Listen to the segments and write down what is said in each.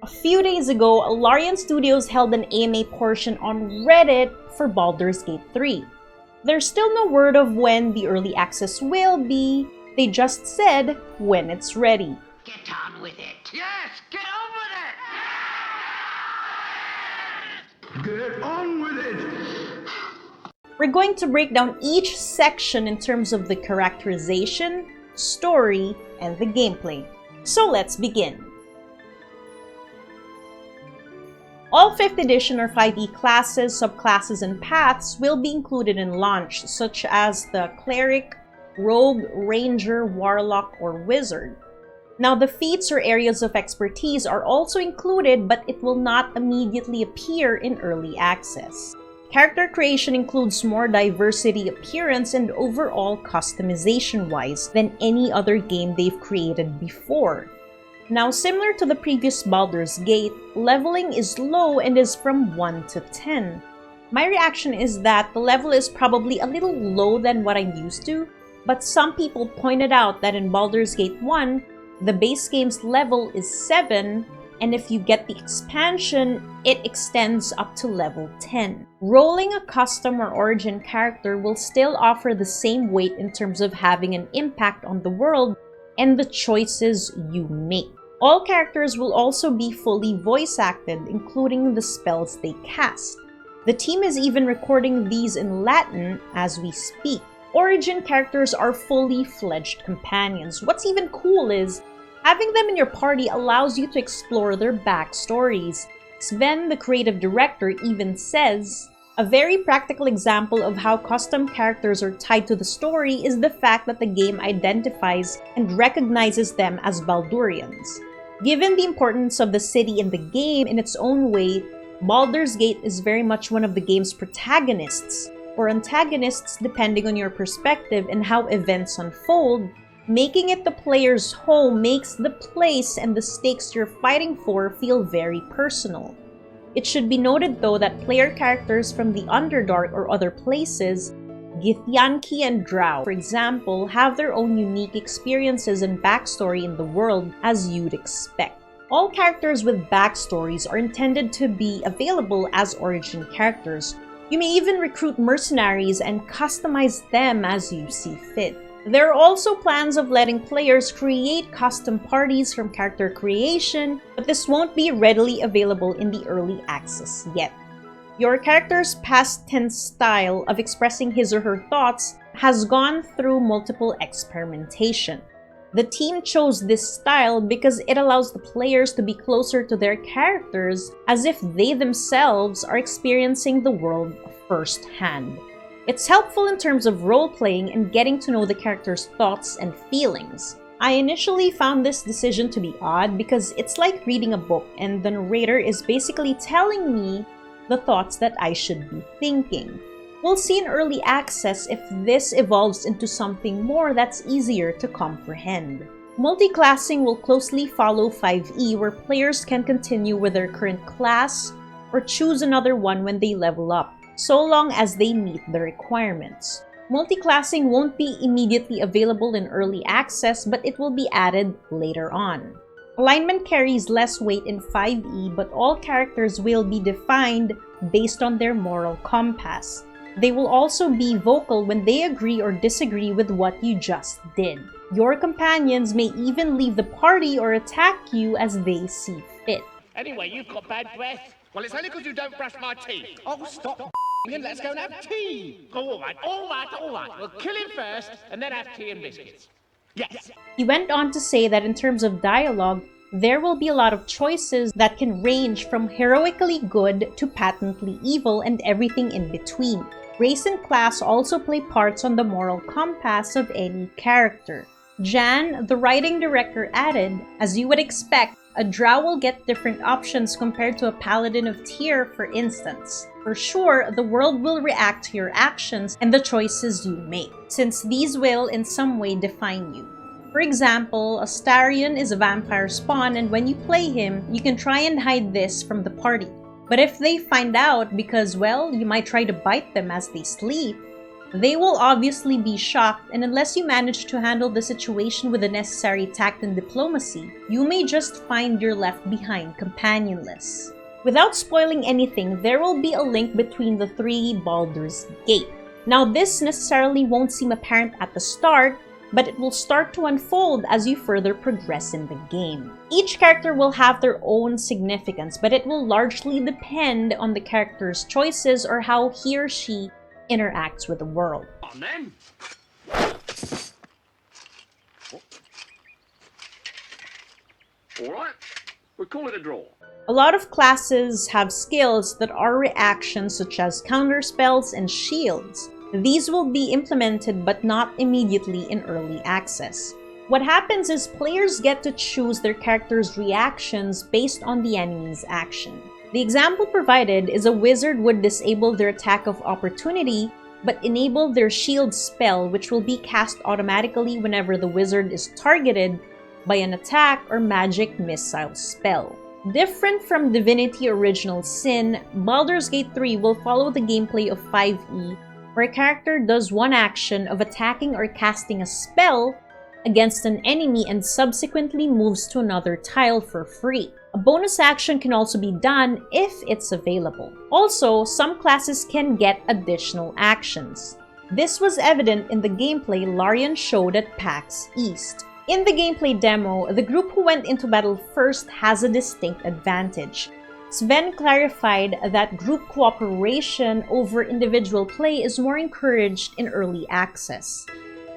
A few days ago, Larian Studios held an AMA portion on Reddit for Baldur's Gate 3. There's still no word of when the early access will be, they just said when it's ready. Get on with it. Yes, get on with it! Get on with it! We're going to break down each section in terms of the characterization, story, and the gameplay. So let's begin. All 5th edition or 5e classes, subclasses, and paths will be included in launch, such as the Cleric, Rogue, Ranger, Warlock, or Wizard. Now, the feats or areas of expertise are also included, but it will not immediately appear in early access. Character creation includes more diversity, appearance, and overall customization-wise than any other game they've created before. Now, similar to the previous Baldur's Gate, leveling is low and is from 1 to 10. My reaction is that the level is probably a little low than what I'm used to, but some people pointed out that in Baldur's Gate 1, the base game's level is 7, and if you get the expansion, it extends up to level 10. Rolling a custom or origin character will still offer the same weight in terms of having an impact on the world and the choices you make. All characters will also be fully voice acted, including the spells they cast. The team is even recording these in Latin as we speak. Origin characters are fully fledged companions. What's even cool is, having them in your party allows you to explore their backstories. Sven, the creative director, even says, "A very practical example of how custom characters are tied to the story is the fact that the game identifies and recognizes them as Baldurians. Given the importance of the city in the game in its own way, Baldur's Gate is very much one of the game's protagonists, or antagonists depending on your perspective and how events unfold. Making it the player's home makes the place and the stakes you're fighting for feel very personal. It should be noted though that player characters from the Underdark or other places, Githyanki and Drow, for example, have their own unique experiences and backstory in the world as you'd expect. All characters with backstories are intended to be available as origin characters. You may even recruit mercenaries and customize them as you see fit. There are also plans of letting players create custom parties from character creation, but this won't be readily available in the early access yet. Your character's past tense style of expressing his or her thoughts has gone through multiple experimentation. The team chose this style because it allows the players to be closer to their characters as if they themselves are experiencing the world firsthand. It's helpful in terms of role-playing and getting to know the character's thoughts and feelings. I initially found this decision to be odd because it's like reading a book and the narrator is basically telling me the thoughts that I should be thinking. We'll see in early access if this evolves into something more that's easier to comprehend. Multi-classing will closely follow 5e, where players can continue with their current class or choose another one when they level up, so long as they meet the requirements. Multi-classing won't be immediately available in early access, but it will be added later on. Alignment carries less weight in 5e, but all characters will be defined based on their moral compass. They will also be vocal when they agree or disagree with what you just did. Your companions may even leave the party or attack you as they see fit. Anyway, you've got bad breath. Well, it's only because you don't brush my teeth. Oh, stop and let's go and have tea. Oh, all right. We'll kill him first and then have tea and biscuits. Yes. He went on to say that in terms of dialogue, there will be a lot of choices that can range from heroically good to patently evil and everything in between. Race and class also play parts on the moral compass of any character. Jan, the writing director, added, "As you would expect, a drow will get different options compared to a paladin of Tyr, for instance. For sure, the world will react to your actions and the choices you make, since these will in some way define you. For example, Astarion is a vampire spawn, and when you play him, you can try and hide this from the party. But if they find out because, well, you might try to bite them as they sleep, They will obviously be shocked, and unless you manage to handle the situation with the necessary tact and diplomacy, you may just find you're left behind companionless. Without spoiling anything, there will be a link between the three Baldur's Gate. Now, this necessarily won't seem apparent at the start, but it will start to unfold as you further progress in the game. Each character will have their own significance, but it will largely depend on the character's choices or how he or she interacts with the world. On then. All right, we'll call it a draw. A lot of classes have skills that are reactions such as counterspells and shields. These will be implemented but not immediately in early access. What happens is players get to choose their character's reactions based on the enemy's action. The example provided is a wizard would disable their attack of opportunity but enable their shield spell, which will be cast automatically whenever the wizard is targeted by an attack or magic missile spell. Different from Divinity Original Sin, Baldur's Gate 3 will follow the gameplay of 5e, where a character does one action of attacking or casting a spell against an enemy and subsequently moves to another tile for free. A bonus action can also be done if it's available. Also, some classes can get additional actions. This was evident in the gameplay Larian showed at PAX East. In the gameplay demo, the group who went into battle first has a distinct advantage. Sven clarified that group cooperation over individual play is more encouraged in early access,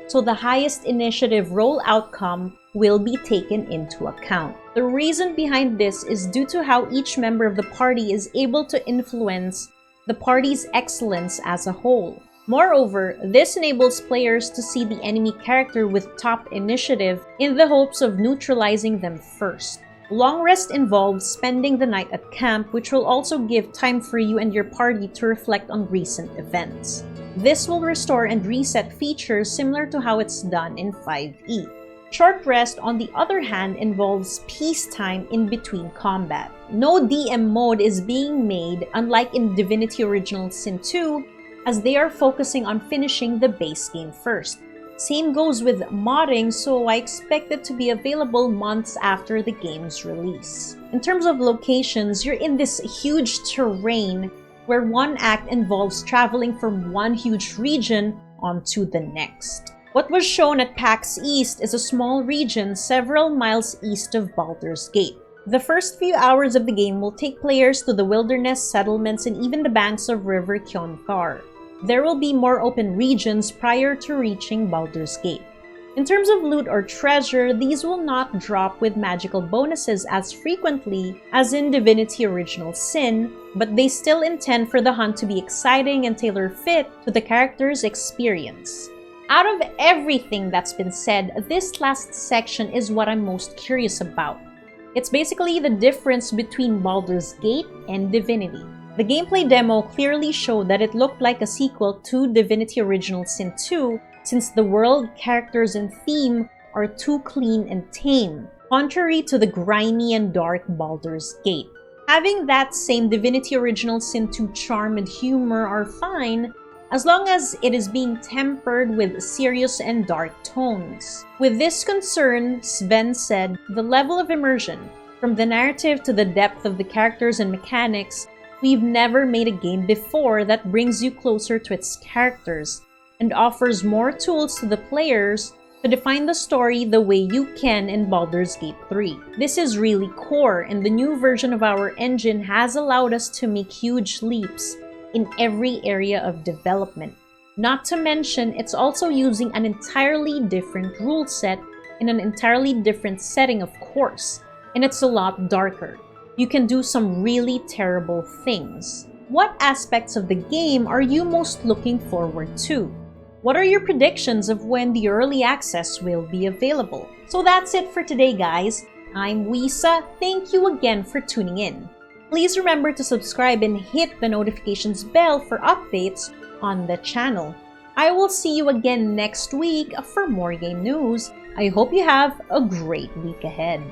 so the highest initiative roll outcome will be taken into account. The reason behind this is due to how each member of the party is able to influence the party's excellence as a whole. Moreover, this enables players to see the enemy character with top initiative in the hopes of neutralizing them first. Long rest involves spending the night at camp, which will also give time for you and your party to reflect on recent events. This will restore and reset features similar to how it's done in 5e. Short rest, on the other hand, involves peacetime in between combat. No DM mode is being made, unlike in Divinity Original Sin 2, as they are focusing on finishing the base game first. Same goes with modding, so I expect it to be available months after the game's release. In terms of locations, you're in this huge terrain where one act involves traveling from one huge region onto the next. What was shown at PAX East is a small region several miles east of Baldur's Gate. The first few hours of the game will take players to the wilderness, settlements, and even the banks of River Kionthar. There will be more open regions prior to reaching Baldur's Gate. In terms of loot or treasure, these will not drop with magical bonuses as frequently as in Divinity Original Sin, but they still intend for the hunt to be exciting and tailor-fit to the character's experience. Out of everything that's been said, this last section is what I'm most curious about. It's basically the difference between Baldur's Gate and Divinity. The gameplay demo clearly showed that it looked like a sequel to Divinity Original Sin 2, since the world, characters, and theme are too clean and tame, contrary to the grimy and dark Baldur's Gate. Having that same Divinity Original Sin 2 charm and humor are fine, as long as it is being tempered with serious and dark tones. With this concern, Sven said, the level of immersion, from the narrative to the depth of the characters and mechanics, we've never made a game before that brings you closer to its characters and offers more tools to the players to define the story the way you can in Baldur's Gate 3. This is really core, and the new version of our engine has allowed us to make huge leaps in every area of development. Not to mention, it's also using an entirely different rule set in an entirely different setting, of course, and it's a lot darker. You can do some really terrible things. What aspects of the game are you most looking forward to? What are your predictions of when the early access will be available? So that's it for today, guys. I'm Wisa. Thank you again for tuning in. Please remember to subscribe and hit the notifications bell for updates on the channel. I will see you again next week for more game news. I hope you have a great week ahead.